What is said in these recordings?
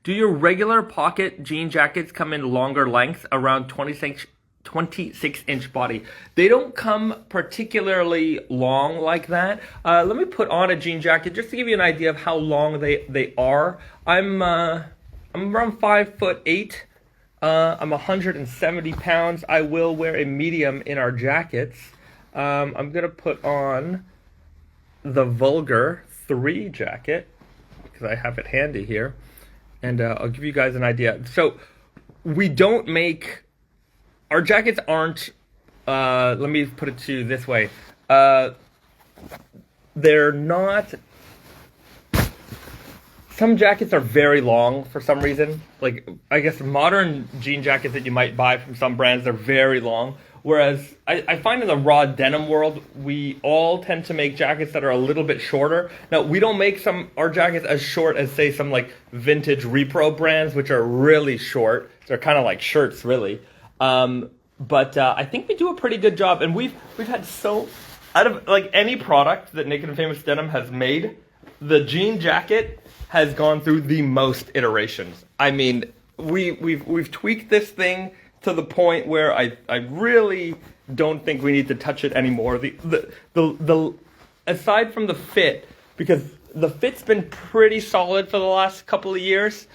Do your regular pocket jean jackets come in longer length, around 26-inch body? They don't come particularly long like that. Let me put on a jean jacket just to give you an idea of how long they are. I'm around 5'8". I'm 170 pounds. I will wear a medium in our jackets. I'm gonna put on the Vulgar 3 jacket because I have it handy here, and I'll give you guys an idea. So we don't make, our jackets aren't, let me put it to you this way. They're not, some jackets are very long for some reason. Like, I guess modern jean jackets that you might buy from some brands, they're very long. Whereas I find in the raw denim world, we all tend to make jackets that are a little bit shorter. Now, we don't make our jackets as short as, say, some like vintage repro brands, which are really short. They're kind of like shirts, really. But I think we do a pretty good job. And we've had out of like any product that Naked and Famous Denim has made, the jean jacket has gone through the most iterations. I mean, we've tweaked this thing to the point where I really don't think we need to touch it anymore. The aside from the fit, because the fit's been pretty solid for the last couple of years.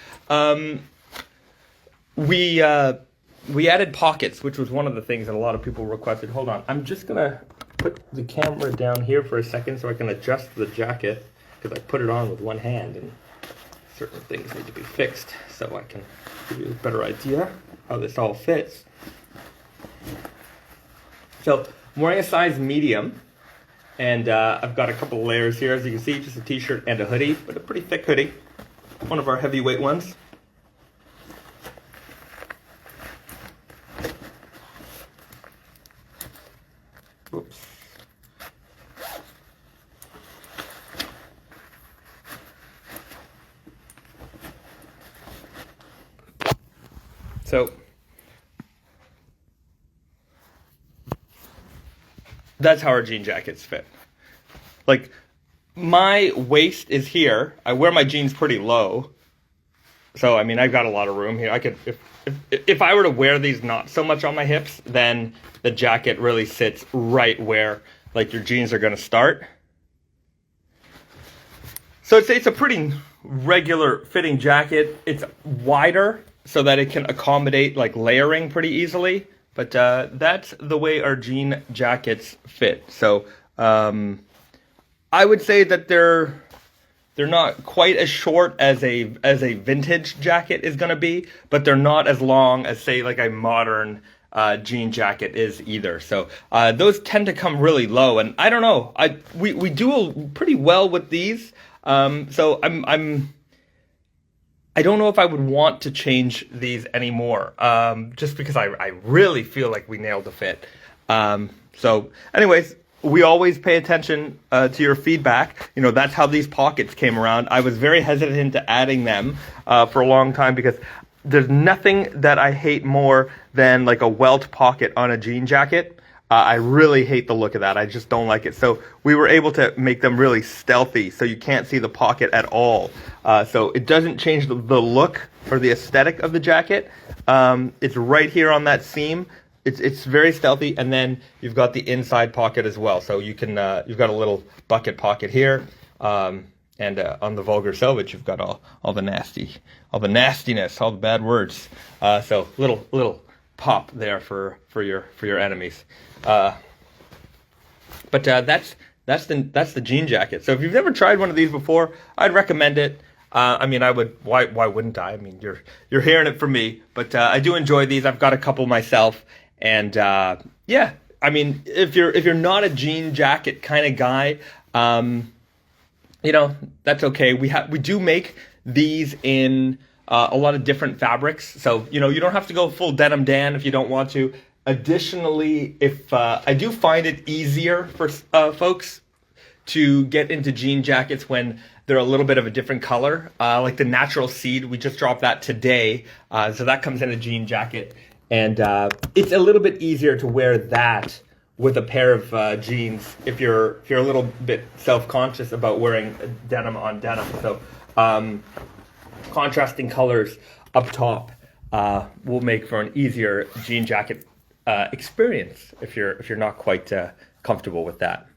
We added pockets, which was one of the things that a lot of people requested. Hold on, I'm just gonna put the camera down here for a second so I can adjust the jacket, because I put it on with one hand and certain things need to be fixed, so I can give you a better idea how this all fits. So I'm wearing a size medium, and I've got a couple layers here, as you can see, just a t-shirt and a hoodie, but a pretty thick hoodie, one of our heavyweight ones. Oops. So that's how our jean jackets fit. Like, my waist is here. I wear my jeans pretty low. So, I mean, I've got a lot of room here. I could, if I were to wear these not so much on my hips, then the jacket really sits right where, like, your jeans are going to start. So it's a pretty regular fitting jacket. It's wider so that it can accommodate like layering pretty easily. But that's the way our jean jackets fit. So I would say that they're not quite as short as a vintage jacket is going to be, but they're not as long as, say, like a modern jean jacket is either. So those tend to come really low, and I don't know. We do pretty well with these. So I don't know if I would want to change these anymore, just because I really feel like we nailed the fit. So anyways, we always pay attention to your feedback. You know, that's how these pockets came around. I was very hesitant to adding them for a long time, because there's nothing that I hate more than like a welt pocket on a jean jacket. I really hate the look of that. I just don't like it. So we were able to make them really stealthy, so you can't see the pocket at all. So it doesn't change the look or the aesthetic of the jacket. It's right here on that seam. It's very stealthy, and then you've got the inside pocket as well. So you can you've got a little bucket pocket here, and on the Vulgar Selvage you've got all the nastiness, all the bad words. So little pop there for your enemies. But that's the jean jacket. So if you've never tried one of these before, I'd recommend it. I mean, I would. Why wouldn't I? I mean, you're hearing it from me. But I do enjoy these. I've got a couple myself, and yeah. I mean, if you're not a jean jacket kind of guy, you know, that's okay. We do make these in a lot of different fabrics. So, you know, you don't have to go full denim Dan if you don't want to. Additionally, if I do find it easier for folks to get into jean jackets when they're a little bit of a different color, like the Natural Seed, we just dropped that today, so that comes in a jean jacket, and it's a little bit easier to wear that with a pair of jeans if you're a little bit self-conscious about wearing denim on denim. So contrasting colors up top will make for an easier jean jacket experience if you're not quite comfortable with that.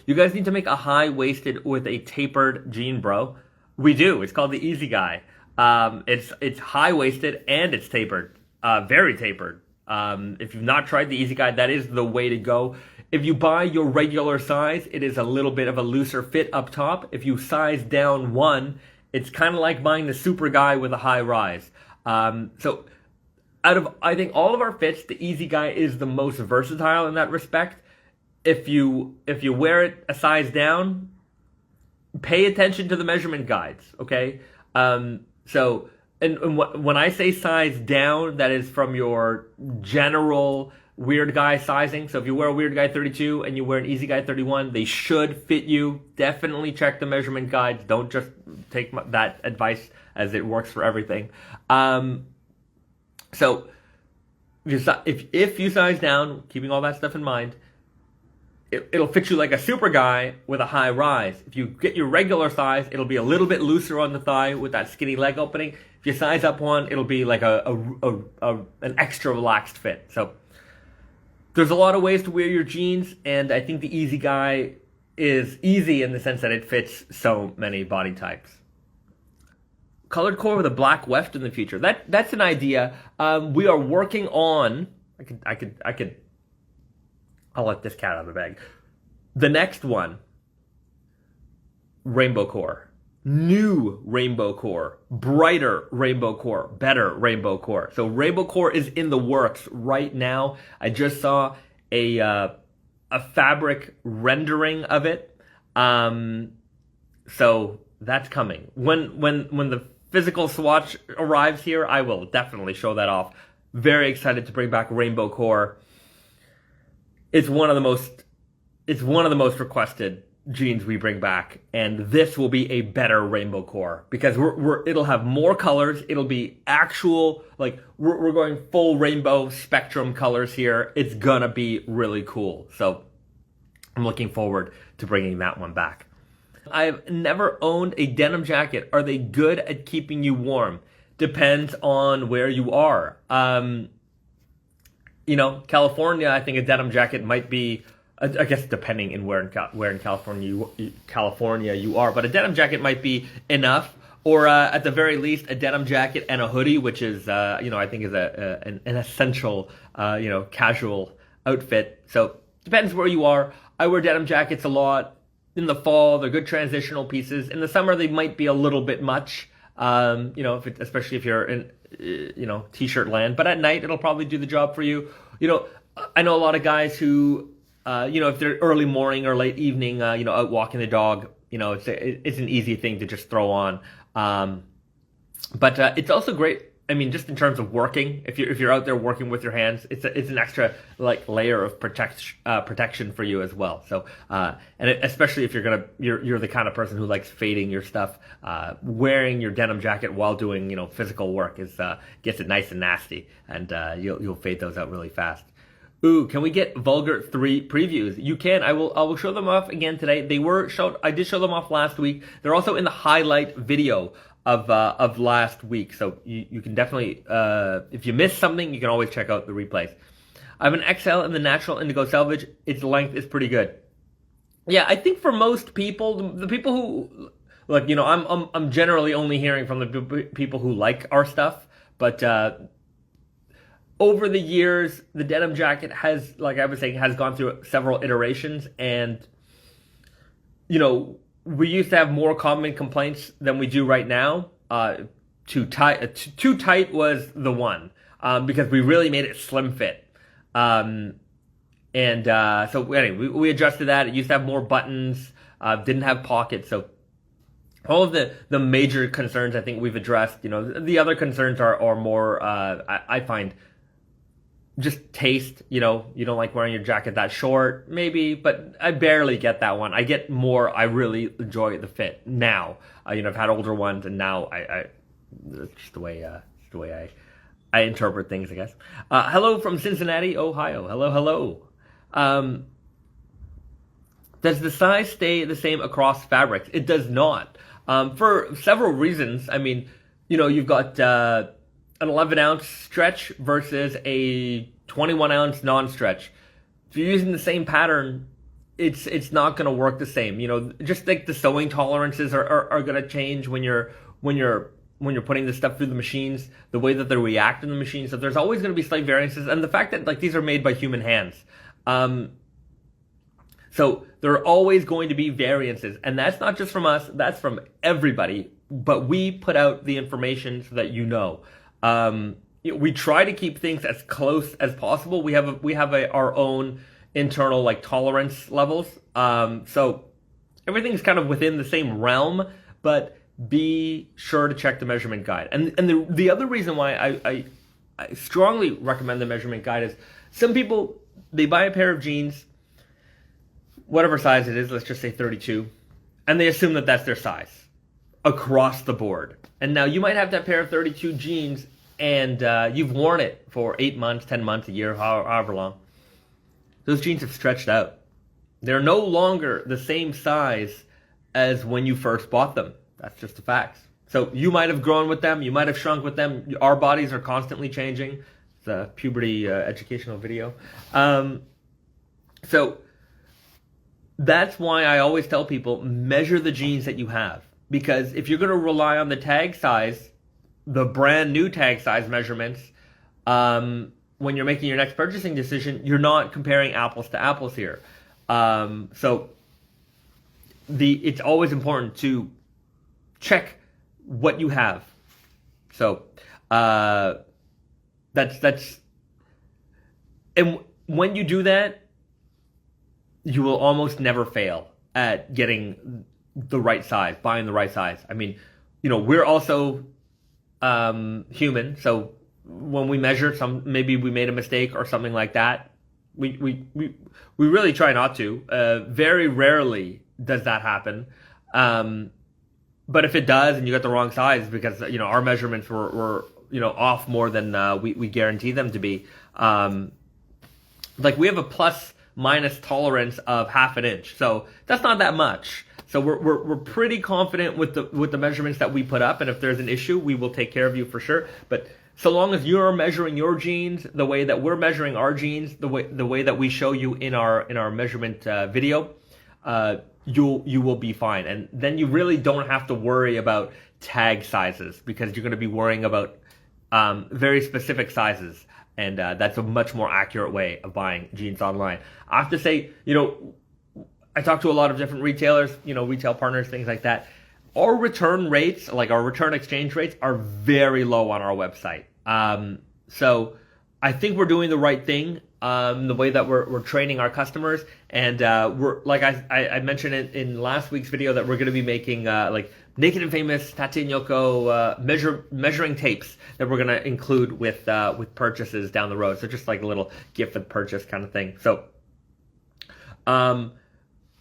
You guys need to make a high-waisted with a tapered jean, bro. We do. It's called the Easy Guy. It's high-waisted and it's tapered, very tapered. If you've not tried the Easy Guy, that is the way to go. If you buy your regular size, it is a little bit of a looser fit up top. If you size down one, it's kind of like buying the Super Guy with a high rise. So out of, I think, all of our fits, the Easy Guy is the most versatile in that respect. If you wear it a size down, pay attention to the measurement guides, okay? So when I say size down, that is from your general Weird Guy sizing. So if you wear a Weird Guy 32 and you wear an Easy Guy 31, they should fit you. Definitely check the measurement guides. Don't just take that advice as it works for everything. So if you size down, keeping all that stuff in mind, it'll fit you like a Super Guy with a high rise. If you get your regular size, it'll be a little bit looser on the thigh with that skinny leg opening. If you size up one, it'll be like an extra relaxed fit. So there's a lot of ways to wear your jeans, and I think the Easy Guy is easy in the sense that it fits so many body types. Colored core with a black weft in the future. That's an idea. We are working on. I'll let this cat out of the bag. The next one, rainbow core. New rainbow core. Brighter rainbow core. Better rainbow core. So rainbow core is in the works right now. I just saw a fabric rendering of it. So that's coming. When the physical swatch arrives here, I will definitely show that off. Very excited to bring back rainbow core. It's one of the most requested jeans we bring back, and this will be a better rainbow core because it'll have more colors. It'll be actual, like we're going full rainbow spectrum colors here. It's gonna be really cool. So I'm looking forward to bringing that one back. I've never owned a denim jacket. Are they good at keeping you warm? Depends on where you are. California, I think a denim jacket might be, I guess depending in where in California you are, but a denim jacket might be enough, or at the very least a denim jacket and a hoodie, which is, I think is an essential, casual outfit. So depends where you are. I wear denim jackets a lot. In the fall, they're good transitional pieces. In the summer, they might be a little bit much, especially if you're in, t-shirt land. But at night, it'll probably do the job for you. I know a lot of guys who, if they're early morning or late evening, out walking the dog, it's an easy thing to just throw on. But it's also great. I mean, just in terms of working, if you're out there working with your hands, it's an extra layer of protection for you as well. So especially if you're the kind of person who likes fading your stuff, wearing your denim jacket while doing physical work gets it nice and nasty, and you'll fade those out really fast. Ooh, can we get Vulgar 3 previews? You can. I will show them off again today. I did show them off last week. They're also in the highlight video of last week. So you can definitely, if you missed something, you can always check out the replays. I have an XL in the natural indigo selvage. Its length is pretty good. Yeah, I think for most people, the people who, I'm generally only hearing from the people who like our stuff, but over the years, the denim jacket has, like I was saying, has gone through several iterations, and we used to have more common complaints than we do right now. Too tight was the one, because we really made it slim fit. So anyway, we adjusted that. It used to have more buttons, didn't have pockets. So all of the major concerns I think we've addressed. The other concerns are more, I find, just taste. You don't like wearing your jacket that short, maybe, but I barely get that one. I get more. I really enjoy the fit now. I've had older ones, and now it's just the way I interpret things, I guess. Hello from Cincinnati, Ohio. Hello. Does the size stay the same across fabrics? It does not. for several reasons. I mean, you've got an 11-ounce stretch versus a 21-ounce non-stretch. If you're using the same pattern, it's not going to work the same. Just like the sewing tolerances are going to change when you're putting this stuff through the machines, the way that they react in the machines. So there's always going to be slight variances, and the fact that like these are made by human hands. So there are always going to be variances, and that's not just from us, that's from everybody, but we put out the information so that we try to keep things as close as possible. We have our own internal like tolerance levels. So everything's kind of within the same realm, but be sure to check the measurement guide. And the other reason why I strongly recommend the measurement guide is some people, they buy a pair of jeans, whatever size it is, let's just say 32, and they assume that that's their size across the board. And now you might have that pair of 32 jeans and you've worn it for 8 months, 10 months, a year, however long. Those jeans have stretched out. They're no longer the same size as when you first bought them. That's just the facts. So you might have grown with them. You might have shrunk with them. Our bodies are constantly changing. It's a puberty educational video. So that's why I always tell people, measure the jeans that you have. Because if you're going to rely on the tag size, the brand new tag size measurements, when you're making your next purchasing decision, you're not comparing apples to apples here. So it's always important to check what you have. So that's and when you do that, you will almost never fail at getting the right size, buying the right size. I mean, we're also human, so when we measure, maybe we made a mistake or something like that. We really try not to. Very rarely does that happen. But if it does, and you got the wrong size, because our measurements were off more than we guarantee them to be. Like we have a plus minus tolerance of 1/2 inch, so that's not that much. So we're pretty confident with the measurements that we put up, and if there's an issue, we will take care of you for sure. But so long as you're measuring your jeans the way that we're measuring our jeans, the way that we show you in our measurement video, you will be fine. And then you really don't have to worry about tag sizes, because you're going to be worrying about very specific sizes, and that's a much more accurate way of buying jeans online. I have to say, I talk to a lot of different retailers, retail partners, things like that. Our return rates, like our return exchange rates, are very low on our website. So I think we're doing the right thing, the way that we're training our customers. And we're, like I mentioned it in last week's video, that we're going to be making like Naked and Famous, Tati and Yoko measuring tapes that we're going to include with purchases down the road. So just like a little gift with purchase kind of thing. So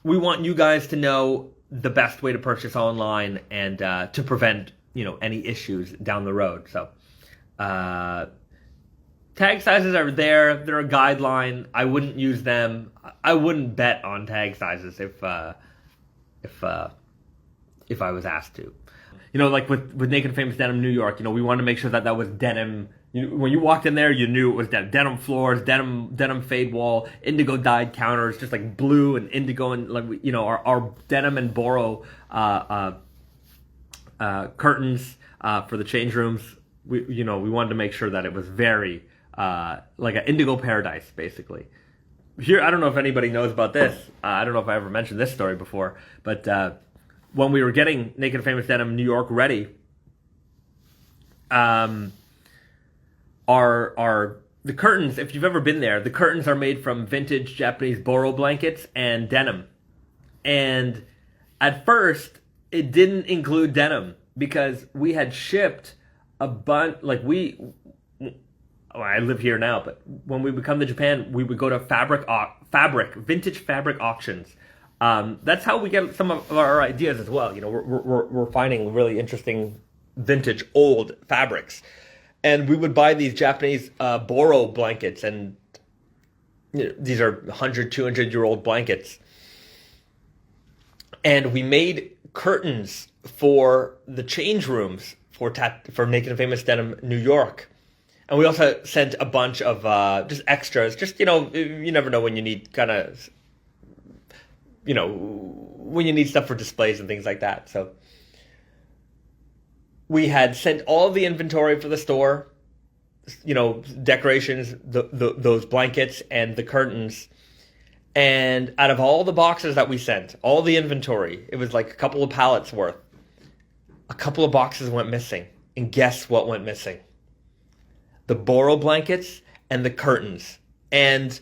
we want you guys to know the best way to purchase online, and to prevent any issues down the road. So tag sizes are there. They're a guideline. I wouldn't use them. I wouldn't bet on tag sizes if I was asked to. Like with Naked and Famous Denim New York, we wanted to make sure that was denim. When you walked in there, you knew it was denim floors, denim fade wall, indigo dyed counters, just like blue and indigo, and like our denim and boro curtains for the change rooms. We wanted to make sure that it was very like an indigo paradise, basically. Here, I don't know if anybody knows about this. I don't know if I ever mentioned this story before, but when we were getting Naked and Famous Denim New York ready, the curtains, if you've ever been there, the curtains are made from vintage Japanese boro blankets and denim. And at first, it didn't include denim, because we had shipped a bunch, I live here now, but when we would come to Japan, we would go to vintage fabric auctions. That's how we get some of our ideas as well. We're finding really interesting vintage old fabrics. And we would buy these Japanese boro blankets, and these are 100, 200-year-old blankets. And we made curtains for the change rooms for Naked and Famous Denim New York. And we also sent a bunch of just extras. Just, you never know when you need when you need stuff for displays and things like that. So we had sent all the inventory for the store, decorations, those blankets and the curtains. And out of all the boxes that we sent, all the inventory, it was like a couple of pallets worth. A couple of boxes went missing. And guess what went missing? The Boro blankets and the curtains. And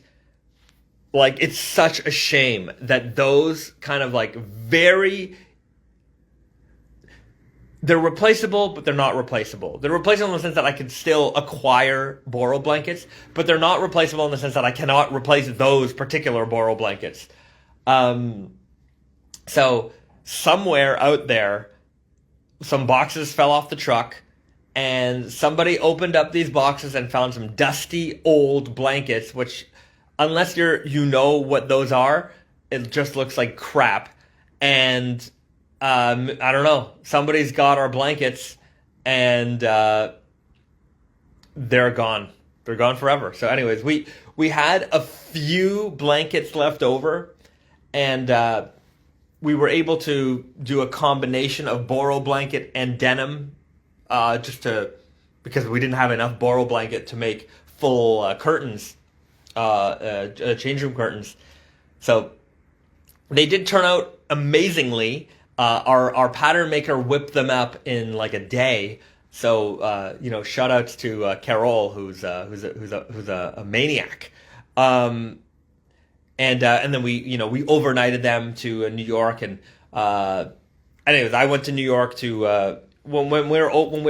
it's such a shame that those kind of they're replaceable, but they're not replaceable. They're replaceable in the sense that I can still acquire Boro blankets, but they're not replaceable in the sense that I cannot replace those particular Boro blankets. So somewhere out there, some boxes fell off the truck, and somebody opened up these boxes and found some dusty old blankets, which, unless you know what those are, it just looks like crap. And I don't know. Somebody's got our blankets, and they're gone. They're gone forever. So, anyways, we had a few blankets left over, and we were able to do a combination of Boro blanket and denim, because we didn't have enough Boro blanket to make full curtains, change room curtains. So they did turn out amazingly. Our pattern maker whipped them up in a day. So shout outs to Carol, who's a maniac. And then we overnighted them to New York. And anyways, I went to New York to when we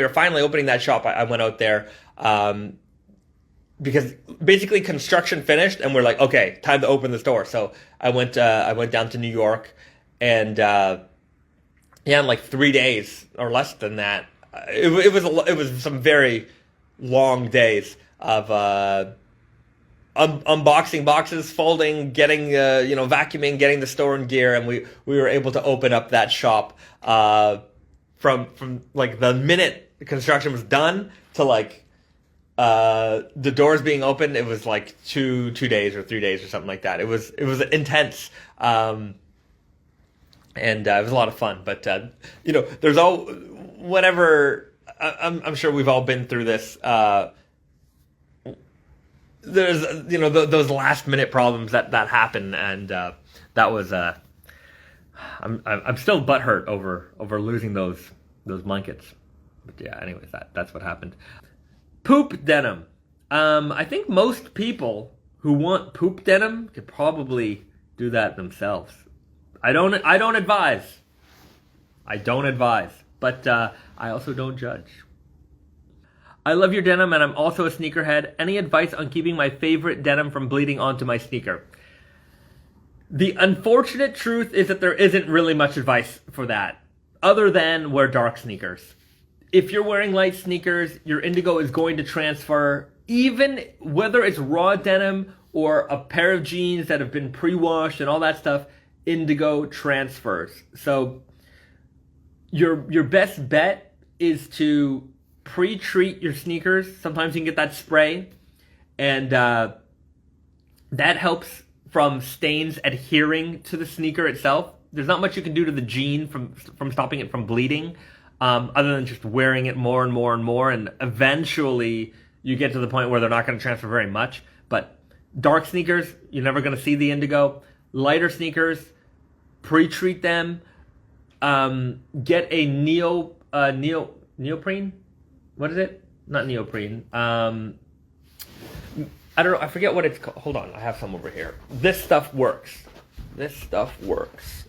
were finally opening that shop. I went out there because basically construction finished, and we're like, okay, time to open the store. So I went down to New York, and in 3 days or less than that, it was some very long days of unboxing boxes, folding, getting vacuuming, getting the store in gear, and we were able to open up that shop from the minute the construction was done to the doors being opened. It was 2 days or 3 days or something like that. It was intense. And it was a lot of fun, but there's whenever I'm sure we've all been through this. There's those last minute problems that happen, and that was I'm still butthurt over losing those blankets. But yeah, anyways, that's what happened. Poop denim. I think most people who want poop denim could probably do that themselves. I don't advise. But I also don't judge. I love your denim, and I'm also a sneakerhead. Any advice on keeping my favorite denim from bleeding onto my sneaker? The unfortunate truth is that there isn't really much advice for that, other than wear dark sneakers. If you're wearing light sneakers, your indigo is going to transfer, even whether it's raw denim or a pair of jeans that have been pre-washed and all that stuff. Indigo transfers. So your best bet is to pre-treat your sneakers. Sometimes you can get that spray, and that helps from stains adhering to the sneaker itself. There's not much you can do to the jean from stopping it from bleeding, other than just wearing it more and more and more, and eventually you get to the point where they're not going to transfer very much. But dark sneakers, you're never going to see the indigo. Lighter sneakers, pre-treat them. Get a neoprene. What is it? Not neoprene. I don't know. I forget what it's called. Hold on. I have some over here. This stuff works.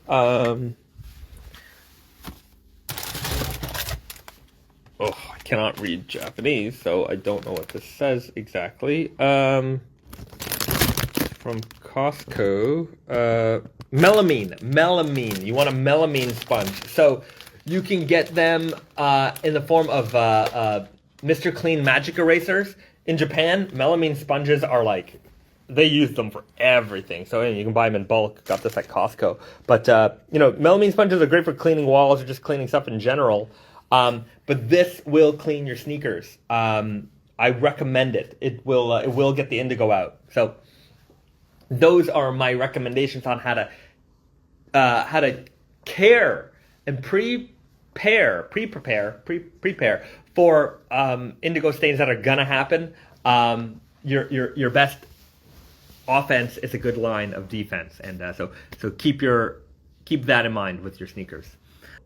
Oh, I cannot read Japanese, so I don't know what this says exactly. From Costco, melamine. You want a melamine sponge. So you can get them in the form of Mr. Clean Magic Erasers. In Japan, melamine sponges are they use them for everything. So you can buy them in bulk. Got this at Costco. But, melamine sponges are great for cleaning walls or just cleaning stuff in general. But this will clean your sneakers. I recommend it. It will get the indigo out. So those are my recommendations on how to care and prepare for indigo stains that are gonna happen. Your best offense is a good line of defense, and so keep that in mind with your sneakers.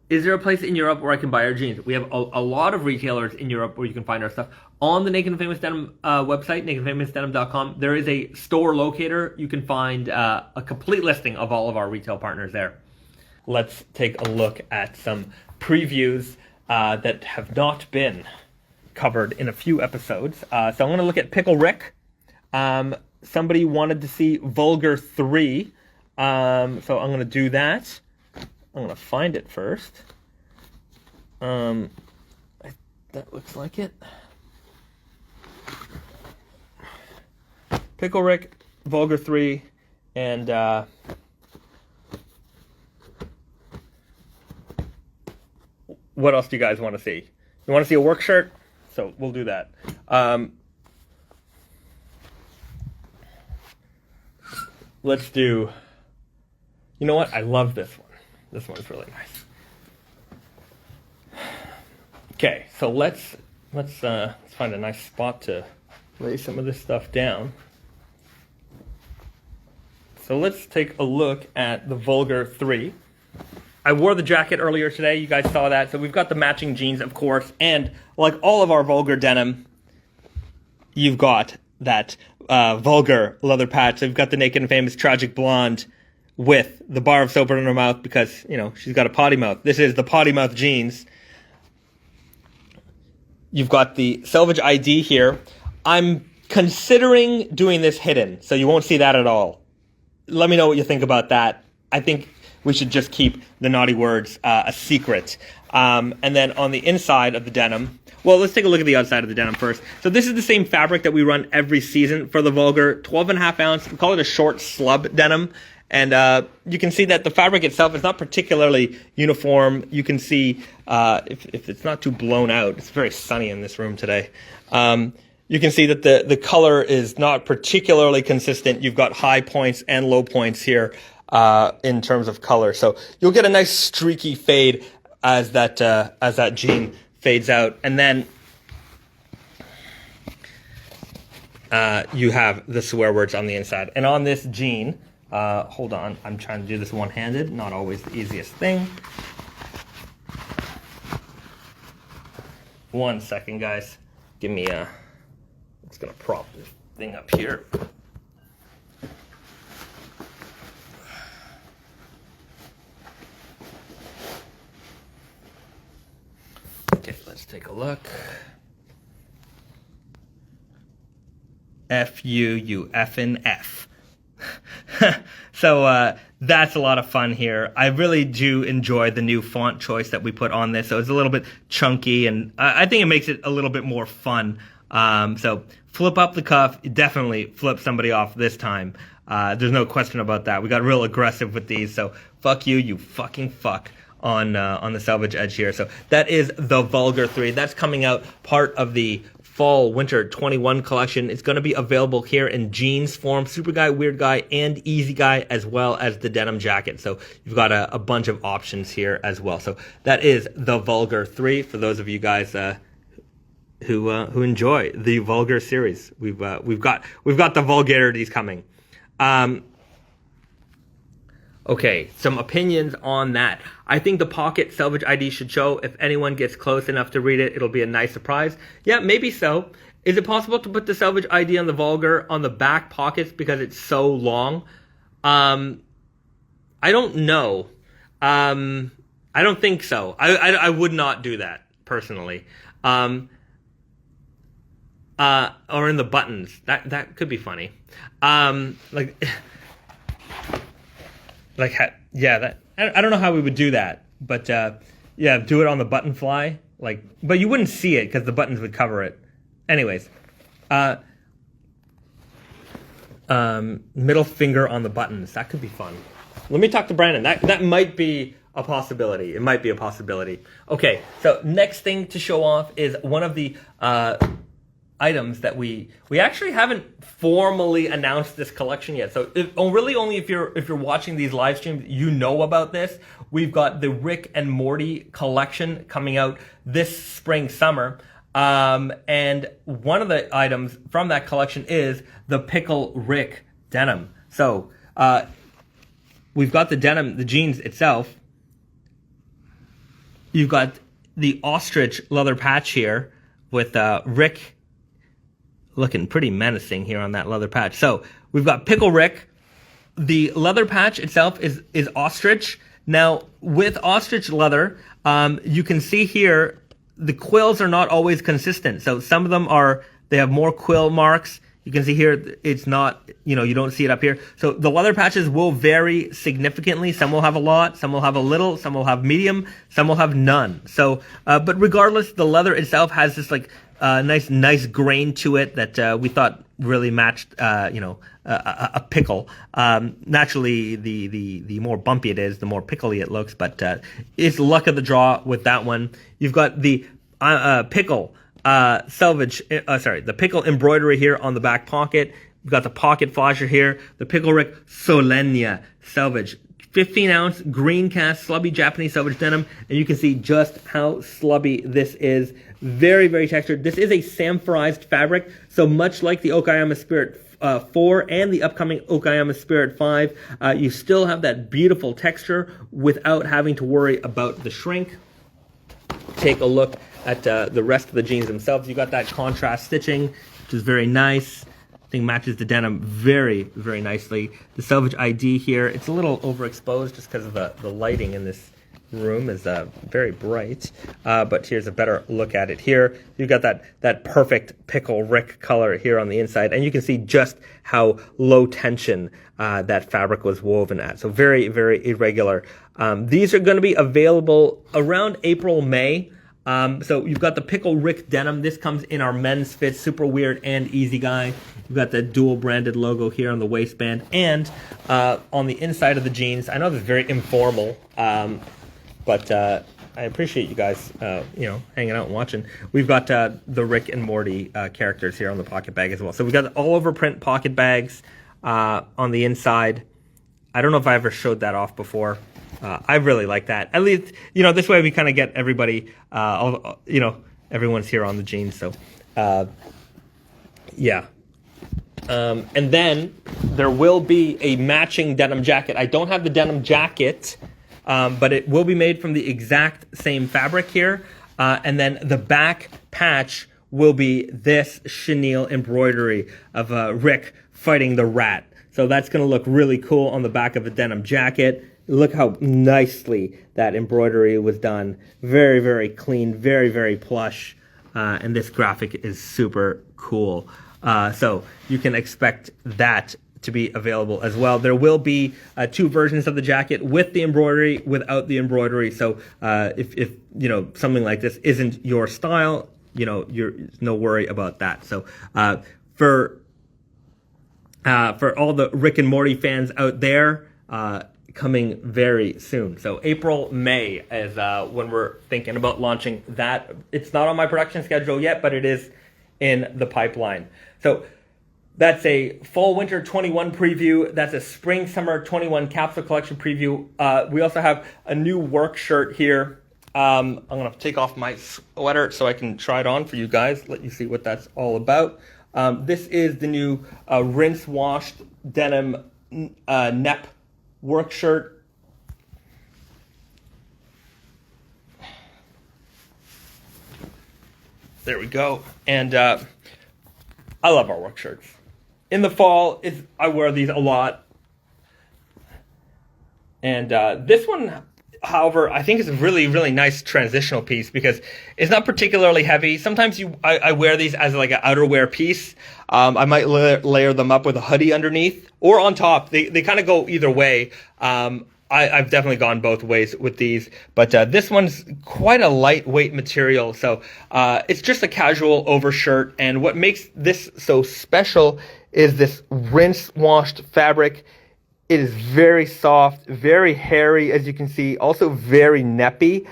Is there a place in Europe where I can buy our jeans? We have a lot of retailers in Europe where you can find our stuff. On the Naked and Famous Denim website, nakedandfamousdenim.com, there is a store locator. You can find a complete listing of all of our retail partners there. Let's take a look at some previews that have not been covered in a few episodes. So I'm going to look at Pickle Rick. Somebody wanted to see Vulgar 3. So I'm going to do that. I'm going to find it first. That looks like it. Pickle Rick, Vulgar 3, and what else do you guys want to see? You want to see a work shirt? So we'll do that. Let's do, you know what? I love this one. This one's really nice. Okay, so let's find a nice spot to lay some of this stuff down. So let's take a look at the Vulgar 3. I wore the jacket earlier today. You guys saw that. So we've got the matching jeans, of course. And like all of our Vulgar denim, you've got that Vulgar leather patch. So we've got the Naked and Famous Tragic Blonde with the bar of soap in her mouth because, she's got a potty mouth. This is the potty mouth jeans. You've got the Selvage ID here. I'm considering doing this hidden, so you won't see that at all. Let me know what you think about that. I think we should just keep the naughty words a secret. And then on the inside of the denim, well, let's take a look at the outside of the denim first. So this is the same fabric that we run every season for the Vulgar, 12.5 ounce. We call it a short slub denim. And you can see that the fabric itself is not particularly uniform. You can see if it's not too blown out. It's very sunny in this room today. You can see that the color is not particularly consistent. You've got high points and low points here in terms of color. So you'll get a nice streaky fade as that jean fades out. And then you have the swear words on the inside. And on this jean, hold on, I'm trying to do this one-handed. Not always the easiest thing. 1 second, guys. Give me a... I'm just going to prop this thing up here. Okay, let's take a look. F-U, you effing F. So that's a lot of fun here. I really do enjoy the new font choice that we put on this. So it's a little bit chunky, and I think it makes it a little bit more fun. So flip up the cuff. Definitely flip somebody off this time. There's no question about that. We got real aggressive with these. So fuck you, you fucking fuck on the selvage edge here. So that is the Vulgar 3. That's coming out part of the Fall Winter 21 collection. It's going to be available here in jeans form, Super Guy, Weird Guy, and Easy Guy, as well as the denim jacket. So you've got a bunch of options here as well. So that is the Vulgar 3 for those of you guys who enjoy the Vulgar series. We've got the vulgarities coming. Okay, some opinions on that. I think the pocket Selvage ID should show. If anyone gets close enough to read it, it'll be a nice surprise. Yeah, maybe so. Is it possible to put the Selvage ID on the Vulgar on the back pockets because it's so long? I don't know. I don't think so. I would not do that, personally. Or in the buttons. That could be funny. I don't know how we would do that, but do it on the button fly, but you wouldn't see it because the buttons would cover it. Anyways, middle finger on the buttons. That could be fun. Let me talk to Brandon. That might be a possibility. It might be a possibility. Okay, so next thing to show off is one of the items that we actually haven't formally announced this collection yet. So really only if you're watching these live streams, you know about this. We've got the Rick and Morty collection coming out this spring, summer. And one of the items from that collection is the Pickle Rick denim. So we've got the denim, the jeans itself. You've got the ostrich leather patch here with Rick looking pretty menacing here on that leather patch. So we've got Pickle Rick. The leather patch itself is ostrich. Now with ostrich leather, you can see here the quills are not always consistent. So some of them they have more quill marks. You can see here it's not, you don't see it up here. So the leather patches will vary significantly. Some will have a lot, some will have a little, some will have medium, some will have none. So, but regardless, the leather itself has this like nice grain to it that we thought really matched, a pickle. Naturally, the more bumpy it is, the more pickly it looks. But it's luck of the draw with that one. You've got the pickle the pickle embroidery here on the back pocket. You've got the pocket flasher here. The Pickle Rick Solenia selvage. 15-ounce green cast slubby Japanese selvage denim, and you can see just how slubby this is. Very, very textured. This is a samphorized fabric, so much like the Okayama Spirit 4 and the upcoming Okayama Spirit 5, you still have that beautiful texture without having to worry about the shrink. Take a look at the rest of the jeans themselves. You got that contrast stitching, which is very nice. I think matches the denim very, very nicely. The selvage ID here, it's a little overexposed just because of the lighting in this room is very bright. But here's a better look at it here. You've got that perfect Pickle Rick color here on the inside, and you can see just how low tension that fabric was woven at. So very, very irregular. These are going to be available around April, May. So you've got the Pickle Rick denim. This comes in our men's fit, super weird and easy guy. You've got the dual branded logo here on the waistband and on the inside of the jeans. I know this is very informal, but I appreciate you guys, hanging out and watching. We've got the Rick and Morty characters here on the pocket bag as well. So we've got all over print pocket bags on the inside. I don't know if I ever showed that off before. I really like that. At least, this way we kind of get everybody, everyone's here on the jeans. So, yeah. And then there will be a matching denim jacket. I don't have the denim jacket, but it will be made from the exact same fabric here. And then the back patch will be this chenille embroidery of Rick fighting the rat. So that's going to look really cool on the back of a denim jacket. Look how nicely that embroidery was done. Very, very clean, very, very plush. And this graphic is super cool. So you can expect that to be available as well. There will be two versions of the jacket with the embroidery, without the embroidery. So if something like this isn't your style, you're no worry about that. So for all the Rick and Morty fans out there, coming very soon. So April, May is when we're thinking about launching that. It's not on my production schedule yet, but it is in the pipeline. So that's a fall winter 21 preview. That's a spring summer 21 capsule collection preview. We also have a new work shirt here. I'm going to take off my sweater so I can try it on for you guys, let you see what that's all about. This is the new rinse washed denim NEP work shirt. There we go. And I love our work shirts. In the fall, I wear these a lot. And this one, however, I think is a really, really nice transitional piece because it's not particularly heavy. Sometimes I wear these as like an outerwear piece. I might layer them up with a hoodie underneath or on top. They kind of go either way. I've definitely gone both ways with these, but this one's quite a lightweight material. So it's just a casual overshirt. And what makes this so special is this rinse washed fabric. It is very soft, very hairy, as you can see, also very neppy.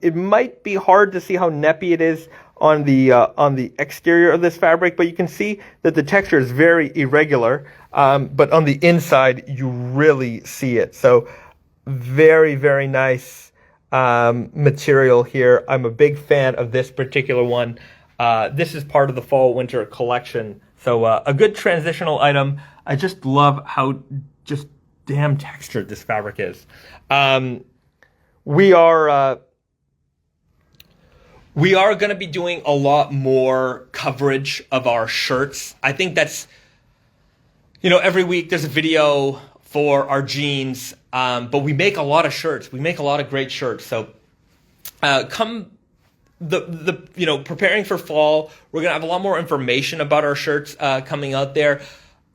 It might be hard to see how neppy it is on the exterior of this fabric, but you can see that the texture is very irregular. But on the inside, you really see it. So very, very nice material here. I'm a big fan of this particular one. This is part of the fall-winter collection. So a good transitional item. I just love how just damn textured this fabric is. We are going to be doing a lot more coverage of our shirts. I think that's, every week there's a video for our jeans, but we make a lot of shirts. We make a lot of great shirts. So come preparing for fall, we're going to have a lot more information about our shirts coming out there.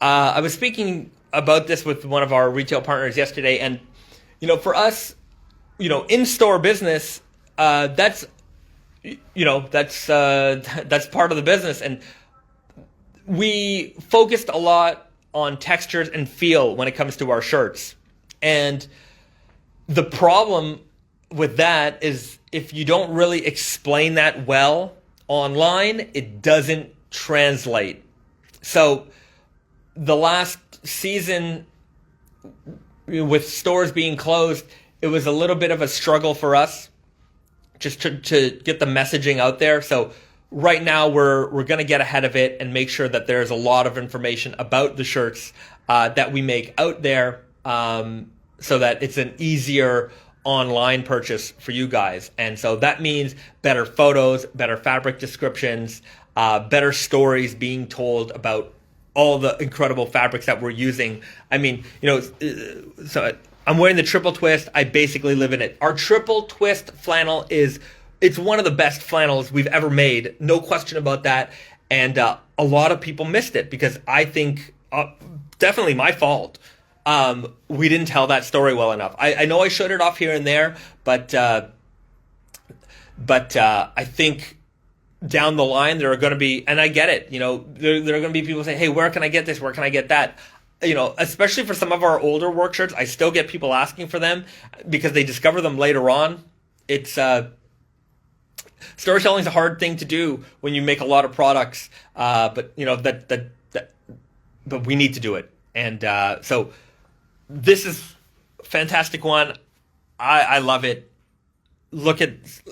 I was speaking about this with one of our retail partners yesterday, and for us, in-store business, that's part of the business, and we focused a lot on textures and feel when it comes to our shirts. And the problem with that is if you don't really explain that well online, it doesn't translate. So the last season, with stores being closed, it was a little bit of a struggle for us just to get the messaging out there. So right now we're going to get ahead of it and make sure that there's a lot of information about the shirts that we make out there, so that it's an easier online purchase for you guys. And so that means better photos, better fabric descriptions, better stories being told about all the incredible fabrics that we're using. I mean, so I'm wearing the triple twist. I basically live in it. Our triple twist flannel it's one of the best flannels we've ever made. No question about that. And a lot of people missed it because I think, definitely my fault, we didn't tell that story well enough. I know I showed it off here and there, but I think down the line there are going to be, and I get it, there are going to be people saying, hey, where can I get this? Where can I get that? Especially for some of our older work shirts, I still get people asking for them because they discover them later on. It's storytelling is a hard thing to do when you make a lot of products, but but we need to do it. And so this is a fantastic one. I love it.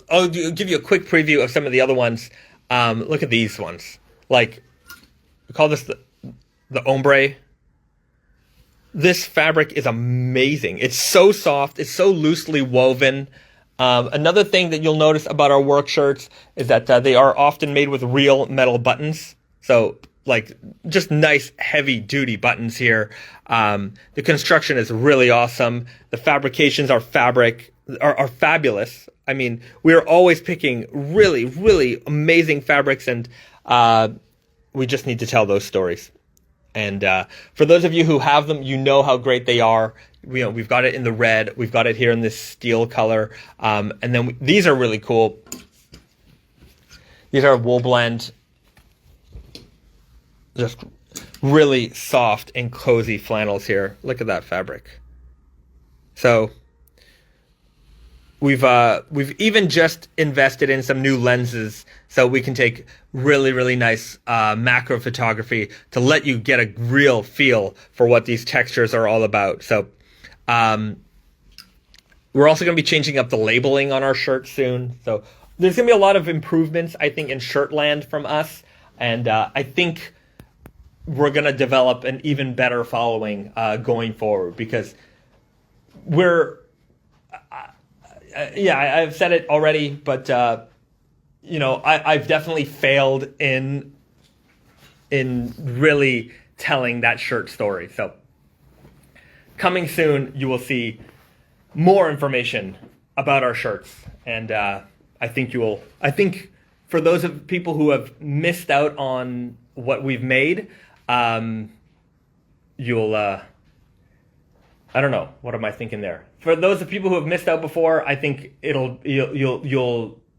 I'll give you a quick preview of some of the other ones. Look at these ones. Like, we call this the ombre. This fabric is amazing. It's so soft. It's so loosely woven. Another thing that you'll notice about our work shirts is that they are often made with real metal buttons. So, like, just nice, heavy-duty buttons here. The construction is really awesome. The fabrications are fabulous. I mean, we're always picking really, really amazing fabrics, and we just need to tell those stories. And for those of you who have them, you know how great they are. We've got it in the red. We've got it here in this steel color. And then these are really cool. These are wool blend. Just really soft and cozy flannels here. Look at that fabric. So we've even just invested in some new lenses so we can take really, really nice macro photography to let you get a real feel for what these textures are all about. So we're also going to be changing up the labeling on our shirts soon. So there's going to be a lot of improvements, I think, in Shirtland from us. And I think we're going to develop an even better following going forward, because I've said it already, but I've definitely failed in really telling that shirt story. So coming soon, you will see more information about our shirts, and I think for those of people who have missed out on what we've made, you'll I don't know, what am I thinking there? For those of people who have missed out before, I think you'll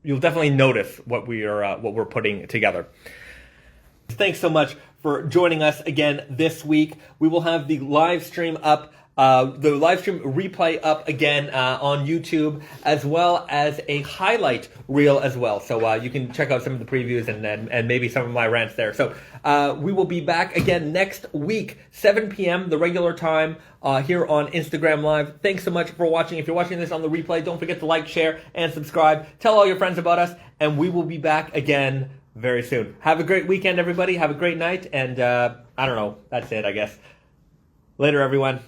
definitely notice what we're putting together. Thanks so much for joining us again this week. We will have the live stream up, the live stream replay up again on YouTube, as well as a highlight reel as well. So you can check out some of the previews and maybe some of my rants there. So we will be back again next week, 7 p.m., the regular time, here on Instagram Live. Thanks so much for watching. If you're watching this on the replay, don't forget to like, share, and subscribe. Tell all your friends about us, and we will be back again very soon. Have a great weekend, everybody. Have a great night. And I don't know. That's it, I guess. Later, everyone.